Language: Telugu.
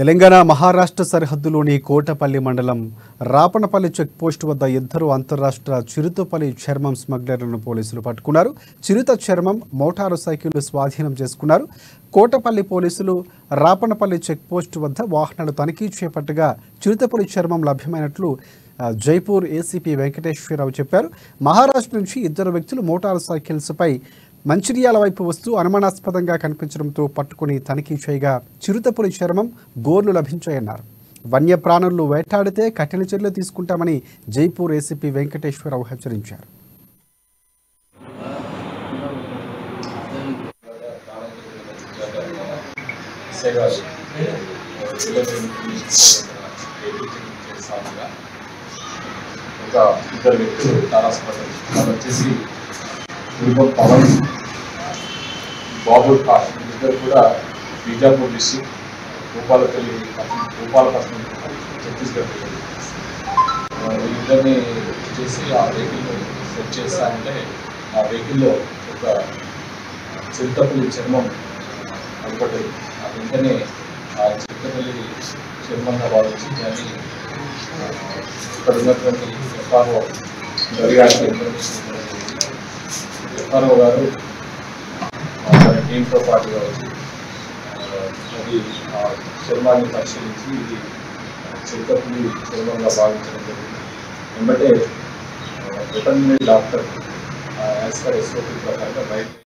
తెలంగాణ మహారాష్ట్ర సరిహద్దులోని కోటపల్లి మండలం రాపనపల్లి చెక్పోస్టు వద్ద ఇద్దరు అంతర్రాష్ట్ర చిరుతపల్లి చర్మం స్మగ్లర్లను పోలీసులు పట్టుకున్నారు. చిరుత చర్మం మోటారు సైకిళ్లు స్వాధీనం చేసుకున్నారు. కోటపల్లి పోలీసులు రాపనపల్లి చెక్పోస్టు వద్ద వాహనాలు తనిఖీ చేపట్టగా చిరుతపల్లి చర్మం లభ్యమైనట్లు జైపూర్ ఏసీపీ వెంకటేశ్వరరావు చెప్పారు. మహారాష్ట్ర నుంచి ఇద్దరు వ్యక్తులు మోటారు సైకిల్స్పై మంచిర్యాల వైపు వస్తూ అనుమానాస్పదంగా కనిపించడంతో పట్టుకుని తనిఖీ చేయగా చిరుతపులి చర్మం గోర్లు లభించాయన్నారు. వన్యప్రాణులు వేటాడితే కఠిన చర్యలు తీసుకుంటామని జైపూర్ ఏసీపీ వెంకటేశ్వరరావు హెచ్చరించారు. ఇద్దరు వ్యక్తులు తారాసపడ్డారు. వాళ్ళు వచ్చేసి పవన్, బాబు ఖాన్ ఇద్దరు కూడా బీజాపూర్ డిస్ట్రిక్ట్ గోపాలపట్నం ఛత్తీస్గఢ్ వీళ్ళిద్దరిని చేసి ఆ వెహికల్ని సెట్ చేస్తా ఉంటే ఆ వెహికల్లో ఒక చిరుతపల్లి చర్మం కనపడ్డది. ఆ వెంటనే ఆ చిరుతపల్లి చర్మంగా భావించి దాన్ని ఇక్కడ ఉన్నటువంటి ఎఫ్ఆర్ఓ దర్యాప్తు ఇన్ఫర్మేషన్ ఎఫ్ఆర్ఓ గారు మన టీంతో పాటుగా వచ్చి అది ఆ చర్మాన్ని పరిశీలించి ఇది చిరుతపులి చర్మంగా భావించడం జరిగింది. వెంబటే వెటర్నరీ డాక్టర్ యాజ్ పర్ ఎస్ఓపీ ప్రకారంగా బయట